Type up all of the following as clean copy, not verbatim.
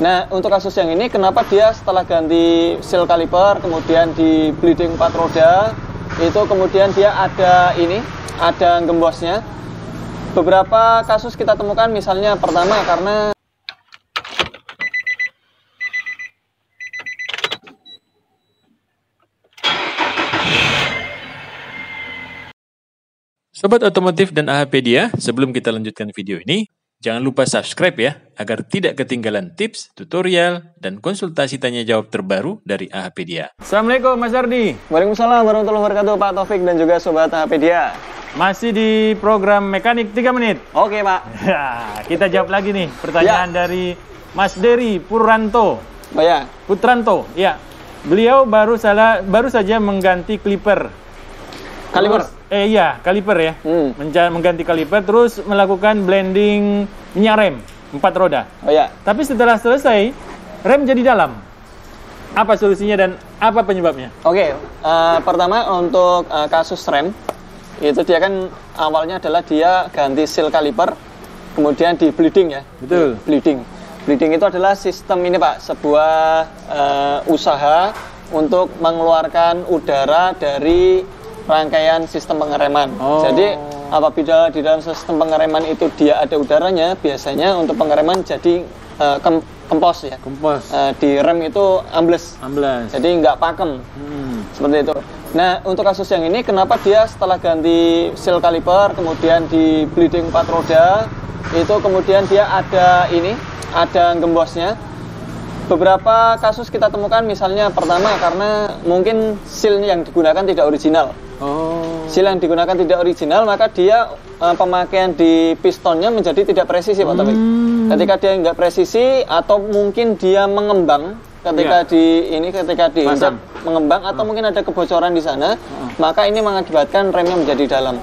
Nah, untuk kasus yang ini, kenapa dia setelah ganti seal kaliper, kemudian di bleeding 4 roda, itu kemudian dia ada gembosnya. Beberapa kasus kita temukan, misalnya pertama karena Sobat Otomotif dan AHPedia, sebelum kita lanjutkan video ini, jangan lupa subscribe ya, agar tidak ketinggalan tips, tutorial, dan konsultasi tanya jawab terbaru dari AHPedia. Assalamualaikum Mas Ardi. Waalaikumsalam warahmatullahi wabarakatuh, Pak Taufik dan juga Sobat AHPedia. Masih di program Mekanik 3 menit. Oke, Pak. Ya, kita jawab lagi nih pertanyaan dari Mas Dery Putranto. Oh ya. Putranto, ya. Beliau baru saja mengganti kaliper. Kaliper? Iya, kaliper ya. Mengganti kaliper, terus melakukan blending minyak rem 4 roda. Oh ya. Tapi setelah selesai, rem jadi dalam. Apa solusinya dan apa penyebabnya? Oke, pertama untuk kasus rem, itu dia kan awalnya adalah dia ganti seal kaliper, kemudian di bleeding ya. Betul. Bleeding itu adalah sistem ini Pak, sebuah usaha untuk mengeluarkan udara dari rangkaian sistem pengereman. Jadi apabila di dalam sistem pengereman itu dia ada udaranya, biasanya untuk pengereman jadi kempos ya. Kempos. Di rem itu ambles. Jadi nggak pakem. Seperti itu. Nah, untuk kasus yang ini, kenapa dia setelah ganti seal kaliper, kemudian di bleeding 4 roda, itu kemudian dia ada gembosnya. Beberapa kasus kita temukan, misalnya pertama karena mungkin seal yang digunakan tidak original. Seal yang digunakan tidak original, maka dia pemakaian di pistonnya menjadi tidak presisi, Pak Taufik. Ketika dia nggak presisi, atau mungkin dia mengembang ketika mengembang, atau mungkin ada kebocoran di sana, maka ini mengakibatkan remnya menjadi dalam.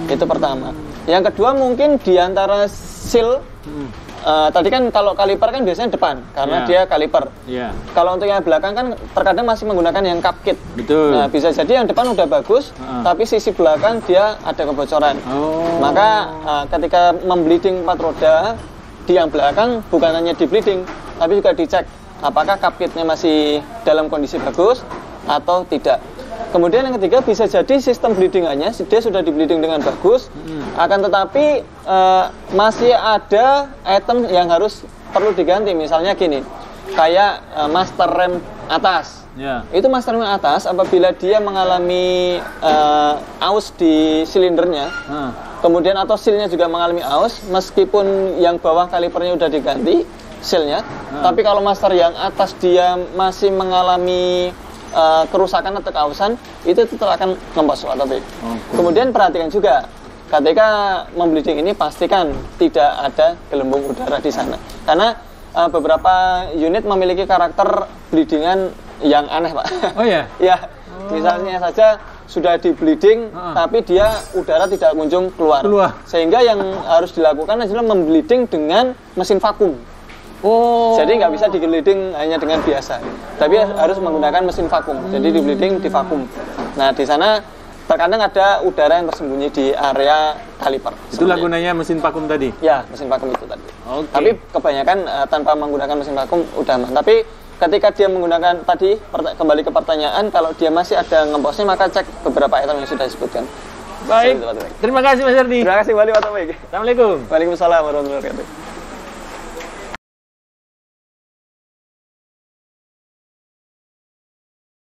Itu pertama. Yang kedua, mungkin di antara seal, tadi kan kalau kaliper kan biasanya depan, karena dia kaliper. Kalau untuk yang belakang kan terkadang masih menggunakan yang cup kit. Betul. Nah, bisa jadi yang depan udah bagus, tapi sisi belakang dia ada kebocoran. Maka ketika membleeding 4 roda, di yang belakang bukan hanya di bleeding, tapi juga dicek apakah cup kitnya masih dalam kondisi bagus atau tidak. Kemudian yang ketiga, bisa jadi sistem bleedingannya dia sudah di bleeding dengan bagus, akan tetapi masih ada item yang perlu diganti. Misalnya gini, kayak master rem atas. Itu master rem atas apabila dia mengalami aus di silindernya, kemudian atau sealnya juga mengalami aus, meskipun yang bawah kalipernya udah diganti sealnya, tapi kalau master yang atas dia masih mengalami kerusakan atau keausan, itu tetap akan ngempos, Pak Taufik. Kemudian perhatikan juga, ketika membleeding ini pastikan tidak ada gelembung udara di sana, karena beberapa unit memiliki karakter bleedingan yang aneh, Pak. Oh ya? Ya, misalnya saja sudah di bleeding, tapi dia udara tidak kunjung keluar. Sehingga yang harus dilakukan adalah membleeding dengan mesin vakum. Jadi nggak bisa di-bleeding hanya dengan biasa, tapi harus menggunakan mesin vakum. Jadi di-bleeding di vakum. Nah, di sana terkadang ada udara yang tersembunyi di area kaliper. Itulah gunanya mesin vakum tadi? Ya, mesin vakum itu tadi. Tapi kebanyakan tanpa menggunakan mesin vakum udah aman. Tapi ketika dia menggunakan tadi, kembali ke pertanyaan, kalau dia masih ada ngemposnya, maka cek beberapa item yang sudah disebutkan. Baik, terima kasih Mas Ardi. Terima kasih kembali Pak Taufik. Assalamualaikum. Waalaikumsalam warahmatullahi wabarakatuh.